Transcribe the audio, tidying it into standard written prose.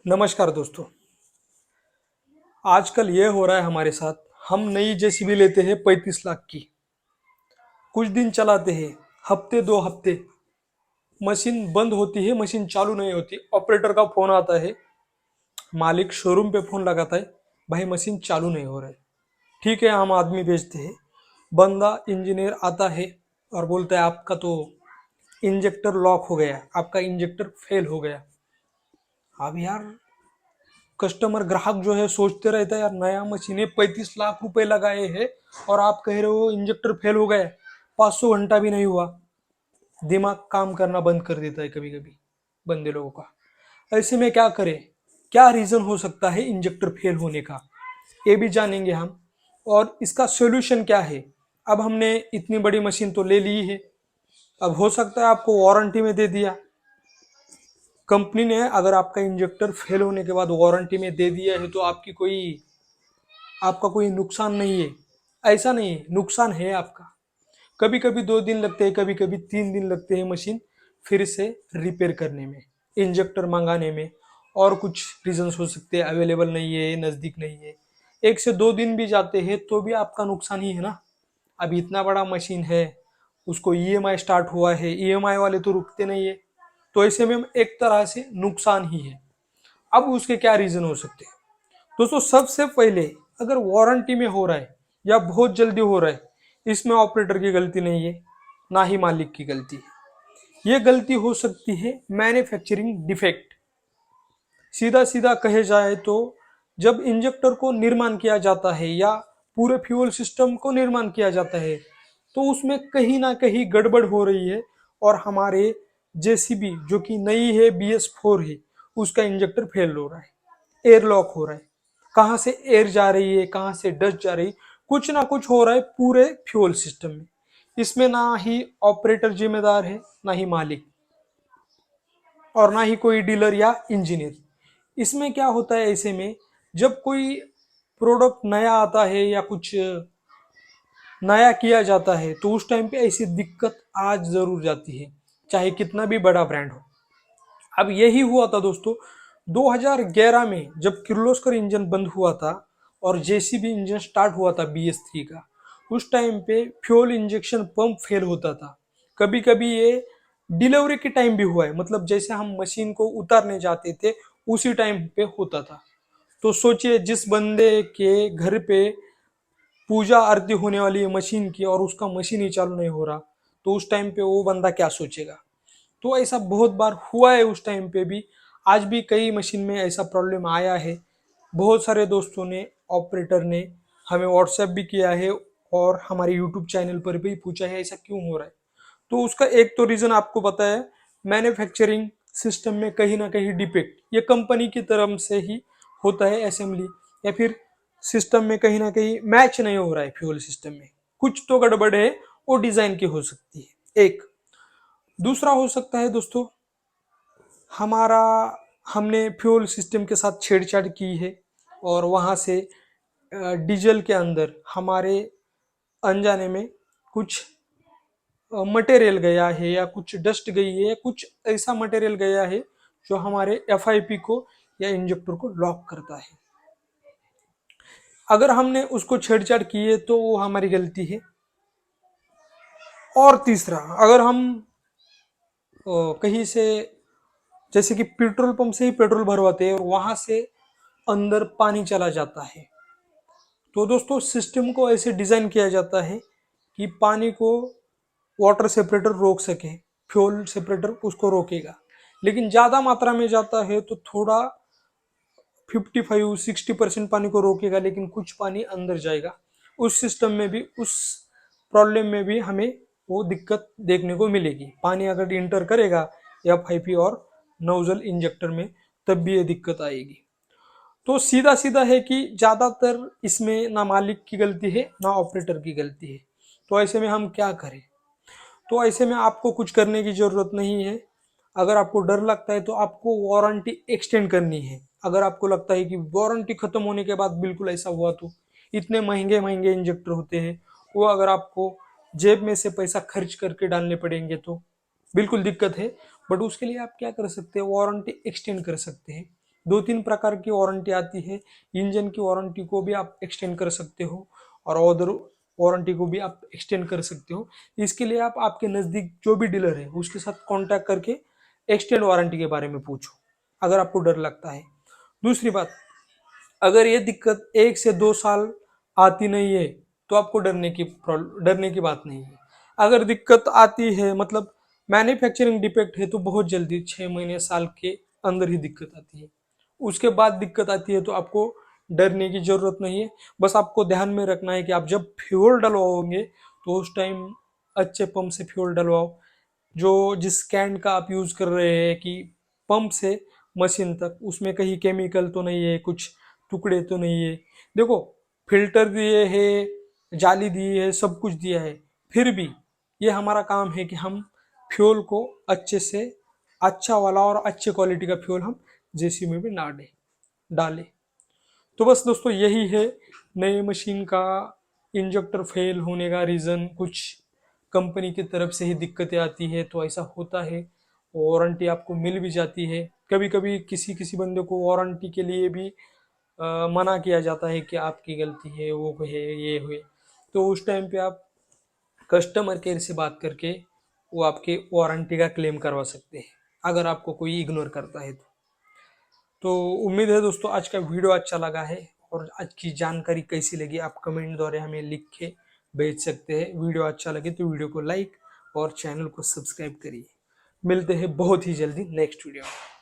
नमस्कार दोस्तों। आजकल ये हो रहा है हमारे साथ। हम नई जेसीबी लेते हैं 35 लाख की। कुछ दिन चलाते हैं, हफ्ते 2 हफ्ते मशीन बंद होती है, मशीन चालू नहीं होती। ऑपरेटर का फोन आता है, मालिक शोरूम पे फोन लगाता है, भाई मशीन चालू नहीं हो रहा है। ठीक है, हम आदमी भेजते हैं, बंदा इंजीनियर आता है और बोलता है आपका तो इंजेक्टर लॉक हो गया, आपका इंजेक्टर फेल हो गया। अब यार कस्टमर ग्राहक जो है सोचते रहता है, यार नया मशीन है, 35 लाख रुपए लगाए हैं और आप कह रहे हो इंजेक्टर फेल हो गया। 500 घंटा भी नहीं हुआ, दिमाग काम करना बंद कर देता है कभी कभी बंदे लोगों का। ऐसे में क्या करें? क्या रीजन हो सकता है इंजेक्टर फेल होने का, ये भी जानेंगे हम। और इसका सोल्यूशन क्या है। अब हमने इतनी बड़ी मशीन तो ले ली है, अब हो सकता है आपको वारंटी में दे दिया कंपनी ने। अगर आपका इंजेक्टर फेल होने के बाद वारंटी में दे दिया है तो आपका कोई नुकसान नहीं है। ऐसा नहीं है, नुकसान है आपका। कभी कभी 2 दिन लगते हैं, कभी कभी 3 दिन लगते हैं मशीन फिर से रिपेयर करने में, इंजेक्टर मंगाने में। और कुछ रीजंस हो सकते हैं, अवेलेबल नहीं है, नज़दीक नहीं है। 1 से 2 दिन भी जाते हैं तो भी आपका नुकसान ही है ना। अभी इतना बड़ा मशीन है, उसको ईएमआई स्टार्ट हुआ है, ईएमआई वाले तो रुकते नहीं है। तो ऐसे में एक तरह से नुकसान ही है। अब उसके क्या रीजन हो सकते हैं दोस्तों। सबसे पहले, अगर वारंटी में हो रहा है या बहुत जल्दी हो रहा है, इसमें ऑपरेटर की गलती नहीं है, ना ही मालिक की गलती है। ये गलती हो सकती है मैन्युफैक्चरिंग डिफेक्ट। सीधा सीधा कहे जाए तो जब इंजेक्टर को निर्माण किया जाता है या पूरे फ्यूल सिस्टम को निर्माण किया जाता है तो उसमें कहीं ना कहीं गड़बड़ हो रही है। और हमारे जेसीबी जो कि नई है, BS4 है, उसका इंजेक्टर फेल हो रहा है, एयर लॉक हो रहा है। कहाँ से एयर जा रही है, कहाँ से डस्ट जा रही है, कुछ ना कुछ हो रहा है पूरे फ्यूल सिस्टम में। इसमें ना ही ऑपरेटर जिम्मेदार है, ना ही मालिक, और ना ही कोई डीलर या इंजीनियर। इसमें क्या होता है, ऐसे में जब कोई प्रोडक्ट नया आता है या कुछ नया किया जाता है तो उस टाइम पे ऐसी दिक्कत आज जरूर जाती है, चाहे कितना भी बड़ा ब्रांड हो। अब यही हुआ था दोस्तों 2011 में, जब किर्लोस्कर इंजन बंद हुआ था और जेसीबी इंजन स्टार्ट हुआ था BS3 का। उस टाइम पे फ्यूल इंजेक्शन पंप फेल होता था। कभी कभी ये डिलीवरी के टाइम भी हुआ है, मतलब जैसे हम मशीन को उतारने जाते थे उसी टाइम पे होता था। तो सोचिए, जिस बंदे के घर पे पूजा आरती होने वाली है मशीन की और उसका मशीन ही चालू नहीं हो रहा, तो उस टाइम पे वो बंदा क्या सोचेगा। तो ऐसा बहुत बार हुआ है उस टाइम पे भी। आज भी कई मशीन में ऐसा प्रॉब्लम आया है। बहुत सारे दोस्तों ने, ऑपरेटर ने हमें व्हाट्सएप भी किया है और हमारे यूट्यूब चैनल पर भी पूछा है ऐसा क्यों हो रहा है। तो उसका एक तो रीजन आपको पता है, मैन्युफैक्चरिंग सिस्टम में कहीं ना कहीं डिफेक्ट, ये कंपनी की तरफ से ही होता है असेंबली, या फिर सिस्टम में कहीं ना कहीं मैच नहीं हो रहा है फ्यूल सिस्टम में, कुछ तो गड़बड़ है, वो डिजाइन की हो सकती है एक। दूसरा हो सकता है दोस्तों, हमारा हमने फ्यूल सिस्टम के साथ छेड़छाड़ की है और वहाँ से डीजल के अंदर हमारे अनजाने में कुछ मटेरियल गया है या कुछ डस्ट गई है या कुछ ऐसा मटेरियल गया है जो हमारे FIP को या इंजेक्टर को लॉक करता है। अगर हमने उसको छेड़छाड़ की है तो वो हमारी गलती है। और तीसरा, अगर हम कहीं से, जैसे कि पेट्रोल पंप से ही पेट्रोल भरवाते हैं और वहां से अंदर पानी चला जाता है, तो दोस्तों सिस्टम को ऐसे डिजाइन किया जाता है कि पानी को वाटर सेपरेटर रोक सके, फ्यूल सेपरेटर उसको रोकेगा। लेकिन ज़्यादा मात्रा में जाता है तो थोड़ा 55-60% पानी को रोकेगा, लेकिन कुछ पानी अंदर जाएगा। उस सिस्टम में भी, उस प्रॉब्लम में भी हमें वो दिक्कत देखने को मिलेगी। पानी अगर इंटर करेगा FIP और नोजल इंजेक्टर में, तब भी ये दिक्कत आएगी। तो सीधा सीधा है कि ज़्यादातर इसमें ना मालिक की गलती है ना ऑपरेटर की गलती है। तो ऐसे में हम क्या करें? तो ऐसे में आपको कुछ करने की ज़रूरत नहीं है। अगर आपको डर लगता है तो आपको वारंटी एक्सटेंड करनी है। अगर आपको लगता है कि वारंटी खत्म होने के बाद बिल्कुल ऐसा हुआ, तो इतने महंगे महंगे इंजेक्टर होते हैं, वो अगर आपको जेब में से पैसा खर्च करके डालने पड़ेंगे तो बिल्कुल दिक्कत है। बट उसके लिए आप क्या कर सकते हैं, वारंटी एक्सटेंड कर सकते हैं। दो तीन प्रकार की वारंटी आती है। इंजन की वारंटी को भी आप एक्सटेंड कर सकते हो और अदर वारंटी को भी आप एक्सटेंड कर सकते हो। इसके लिए आप आपके नज़दीक जो भी डीलर है उसके साथ कांटेक्ट करके एक्सटेंड वारंटी के बारे में पूछो, अगर आपको डर लगता है। दूसरी बात, अगर ये दिक्कत 1 से 2 साल आती नहीं है तो आपको डरने की बात नहीं है। अगर दिक्कत आती है, मतलब मैन्युफैक्चरिंग डिफेक्ट है, तो बहुत जल्दी 6 महीने साल के अंदर ही दिक्कत आती है। उसके बाद दिक्कत आती है तो आपको डरने की जरूरत नहीं है। बस आपको ध्यान में रखना है कि आप जब फ्यूल डलवाओगे तो उस टाइम अच्छे पंप से फ्यूल डलवाओ। जो जिस कैन का आप यूज कर रहे हैं कि पंप से मशीन तक, उसमें कहीं केमिकल तो नहीं है, कुछ टुकड़े तो नहीं है। देखो, फिल्टर दिए है, जाली दी है, सब कुछ दिया है, फिर भी ये हमारा काम है कि हम फ्यूल को अच्छे से, अच्छा वाला और अच्छे क्वालिटी का फ्यूल हम जेसी में भी ना डालें। तो बस दोस्तों, यही है नए मशीन का इंजेक्टर फेल होने का रीज़न। कुछ कंपनी की तरफ से ही दिक्कतें आती है तो ऐसा होता है। वारंटी आपको मिल भी जाती है, कभी कभी किसी किसी बंदे को वारंटी के लिए भी मना किया जाता है कि आपकी गलती है, वो है, ये हुए। तो उस टाइम पे आप कस्टमर केयर से बात करके वो आपके वारंटी का क्लेम करवा सकते हैं, अगर आपको कोई इग्नोर करता है तो उम्मीद है दोस्तों आज का वीडियो अच्छा लगा है, और आज की जानकारी कैसी लगी आप कमेंट द्वारा हमें लिख के भेज सकते हैं। वीडियो अच्छा लगे तो वीडियो को लाइक और चैनल को सब्सक्राइब करिए। मिलते हैं बहुत ही जल्दी नेक्स्ट वीडियो में।